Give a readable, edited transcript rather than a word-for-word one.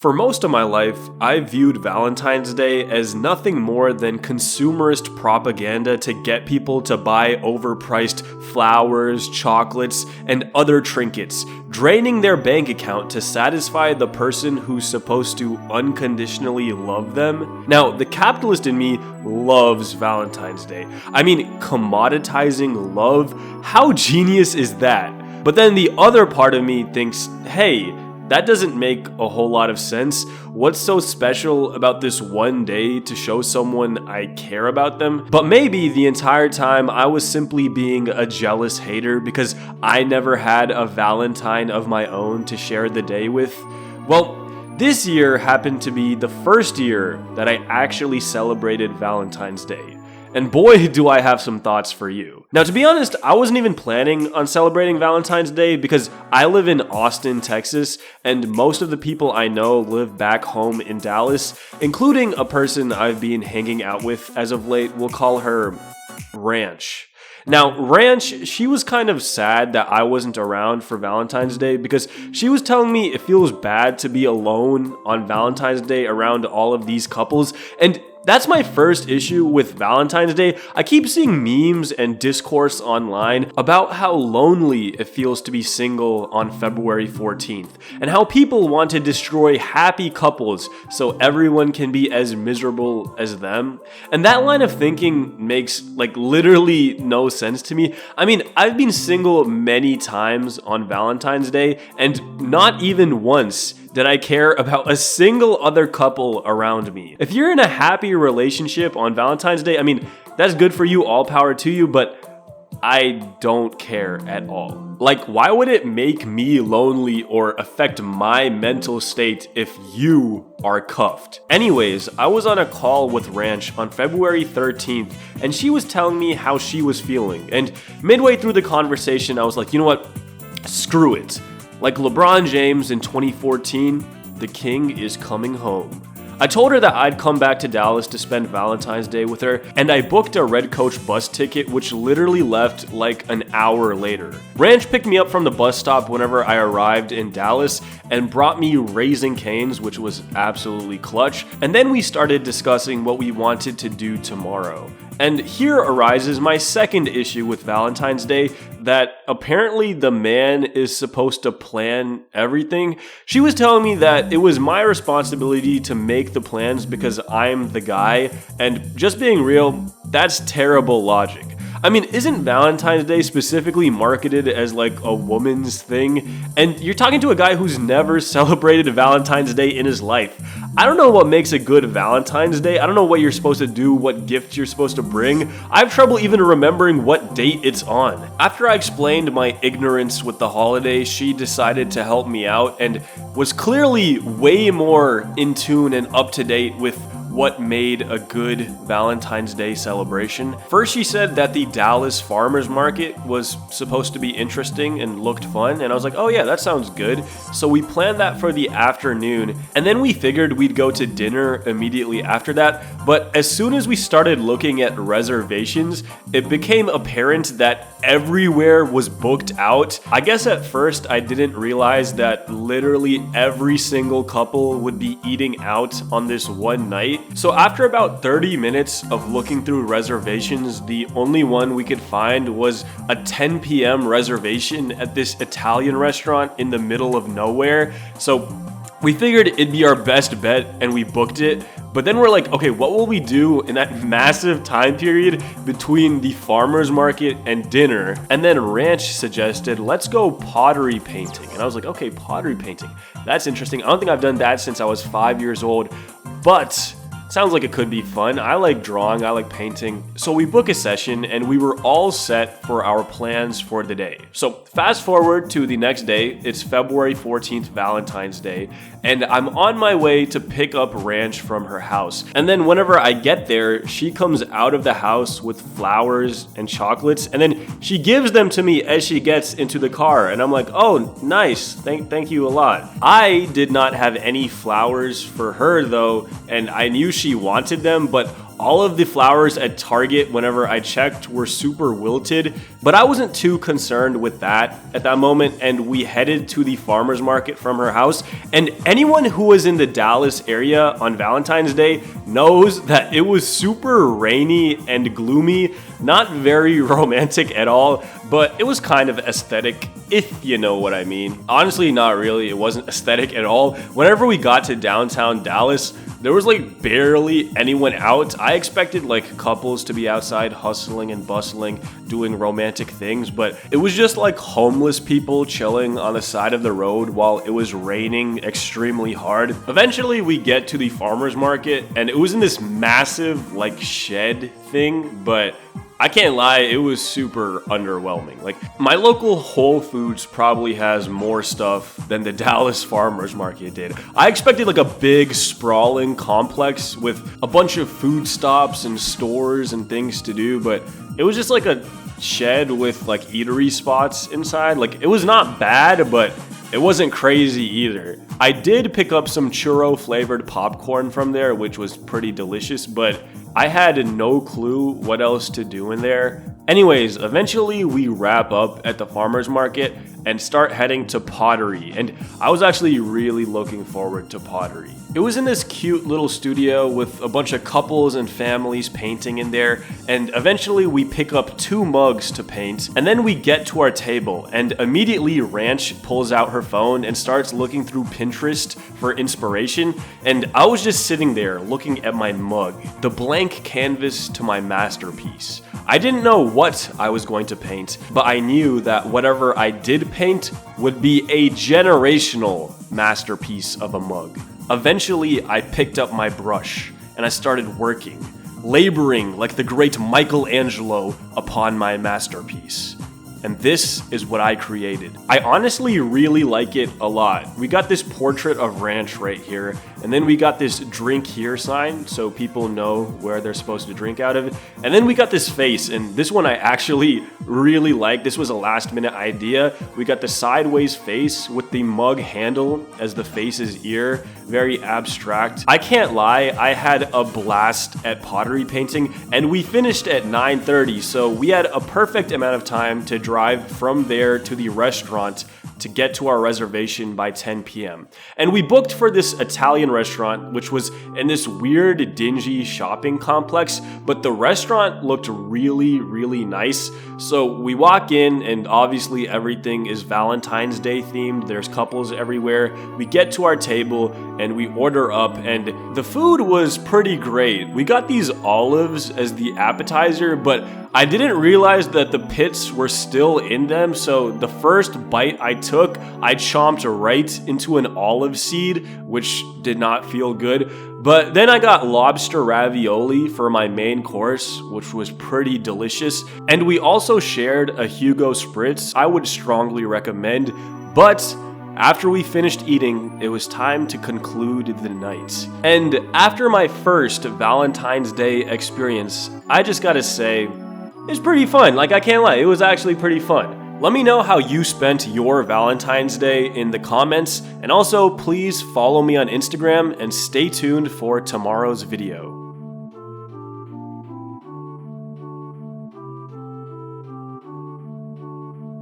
For most of my life, I viewed Valentine's Day as nothing more than consumerist propaganda to get people to buy overpriced flowers, chocolates, and other trinkets, draining their bank account to satisfy the person who's supposed to unconditionally love them. Now, the capitalist in me loves Valentine's Day. I mean, commoditizing love, how genius is that? But then the other part of me thinks, hey, that doesn't make a whole lot of sense. What's so special about this one day to show someone I care about them? But maybe the entire time I was simply being a jealous hater because I never had a Valentine of my own to share the day with. Well, this year happened to be the first year that I actually celebrated Valentine's Day. And boy, do I have some thoughts for you. Now, to be honest, I wasn't even planning on celebrating Valentine's Day because I live in Austin, Texas, and most of the people I know live back home in Dallas, including a person I've been hanging out with as of late. We'll call her Ranch. Now, Ranch, she was kind of sad that I wasn't around for Valentine's Day because she was telling me it feels bad to be alone on Valentine's Day around all of these couples, and that's my first issue with Valentine's Day. I keep seeing memes and discourse online about how lonely it feels to be single on February 14th, and how people want to destroy happy couples so everyone can be as miserable as them. And that line of thinking makes literally no sense to me. I mean, I've been single many times on Valentine's Day, and not even once did I care about a single other couple around me. If you're in a happy relationship on Valentine's Day, I mean, that's good for you, all power to you, but I don't care at all. Why would it make me lonely or affect my mental state if you are cuffed? Anyways, I was on a call with Ranch on February 13th, and she was telling me how she was feeling. And midway through the conversation, I was like, you know what? Screw it. Like LeBron James in 2014, the king is coming home. I told her that I'd come back to Dallas to spend Valentine's Day with her, and I booked a Red Coach bus ticket, which literally left an hour later. Ranch picked me up from the bus stop whenever I arrived in Dallas and brought me Raising Cane's, which was absolutely clutch, and then we started discussing what we wanted to do tomorrow. And here arises my second issue with Valentine's Day, that apparently the man is supposed to plan everything. She was telling me that it was my responsibility to make the plans because I'm the guy, and just being real, that's terrible logic. I mean, isn't Valentine's Day specifically marketed as a woman's thing? And you're talking to a guy who's never celebrated Valentine's Day in his life. I don't know what makes a good Valentine's Day. I don't know what you're supposed to do, what gift you're supposed to bring. I have trouble even remembering what date it's on. After I explained my ignorance with the holiday, she decided to help me out and was clearly way more in tune and up to date with what made a good Valentine's Day celebration. First, she said that the Dallas Farmers Market was supposed to be interesting and looked fun, and I was like, oh yeah, that sounds good. So we planned that for the afternoon, and then we figured we'd go to dinner immediately after that. But as soon as we started looking at reservations, it became apparent that everywhere was booked out. I guess at first I didn't realize that literally every single couple would be eating out on this one night. So after about 30 minutes of looking through reservations, the only one we could find was a 10 p.m. reservation at this Italian restaurant in the middle of nowhere. So we figured it'd be our best bet and we booked it. But then we're like, okay, what will we do in that massive time period between the farmer's market and dinner? And then Ranch suggested, let's go pottery painting. And I was like, okay, pottery painting. That's interesting. I don't think I've done that since I was 5 years old, but sounds like it could be fun. I like drawing, I like painting. So we book a session and we were all set for our plans for the day. So fast forward to the next day, it's February 14th, Valentine's Day, and I'm on my way to pick up Ranch from her house. And then whenever I get there, she comes out of the house with flowers and chocolates, and then she gives them to me as she gets into the car. And I'm like, oh, nice, thank you a lot. I did not have any flowers for her though, and I knew she wanted them, but All of the flowers at Target, whenever I checked, were super wilted, but I wasn't too concerned with that at that moment, and we headed to the farmer's market from her house. And anyone who was in the Dallas area on Valentine's Day knows that it was super rainy and gloomy, not very romantic at all, but it was kind of aesthetic, if you know what I mean. Honestly, not really. It wasn't aesthetic at all. Whenever we got to downtown Dallas, there was like barely anyone out. I expected like couples to be outside hustling and bustling, doing romantic things, but it was just like homeless people chilling on the side of the road while it was raining extremely hard. Eventually we get to the farmer's market, and it was in this massive like shed thing, but I can't lie, it was super underwhelming. Like, my local Whole Foods probably has more stuff than the Dallas Farmers Market did. I expected like a big sprawling complex with a bunch of food stops and stores and things to do, but it was just like a shed with like eatery spots inside. Like, it was not bad, but it wasn't crazy either. I did pick up some churro flavored popcorn from there, which was pretty delicious, but I had no clue what else to do in there. Anyways, eventually we wrap up at the farmer's market and start heading to Pottery, and I was actually really looking forward to Pottery. It was in this cute little studio with a bunch of couples and families painting in there, and eventually we pick up 2 mugs to paint, and then we get to our table, and immediately Ranch pulls out her phone and starts looking through Pinterest for inspiration, and I was just sitting there looking at my mug, the blank canvas to my masterpiece. I didn't know what I was going to paint, but I knew that whatever I did paint would be a generational masterpiece of a mug. Eventually, I picked up my brush and I started working, laboring like the great Michelangelo upon my masterpiece. And this is what I created. I honestly really like it a lot. We got this portrait of Ranch right here, and then we got this drink here sign so people know where they're supposed to drink out of. And then we got this face, and this one I actually really like. This was a last minute idea. We got the sideways face with the mug handle as the face's ear. Very abstract. I can't lie, I had a blast at pottery painting, and we finished at 9:30, so we had a perfect amount of time to drive from there to the restaurant to get to our reservation by 10 p.m. And we booked for this Italian restaurant, which was in this weird, dingy shopping complex, but the restaurant looked really, really nice. So we walk in, and obviously everything is Valentine's Day themed. There's couples everywhere. We get to our table and we order up, and the food was pretty great. We got these olives as the appetizer, but I didn't realize that the pits were still in them, so the first bite I took, I chomped right into an olive seed, which did not feel good. But then I got lobster ravioli for my main course, which was pretty delicious. And we also shared a Hugo Spritz I would strongly recommend. But after we finished eating, it was time to conclude the night. And after my first Valentine's Day experience, I just gotta say, it's pretty fun. Like, I can't lie, it was actually pretty fun. Let me know how you spent your Valentine's Day in the comments, and also please follow me on Instagram and stay tuned for tomorrow's video.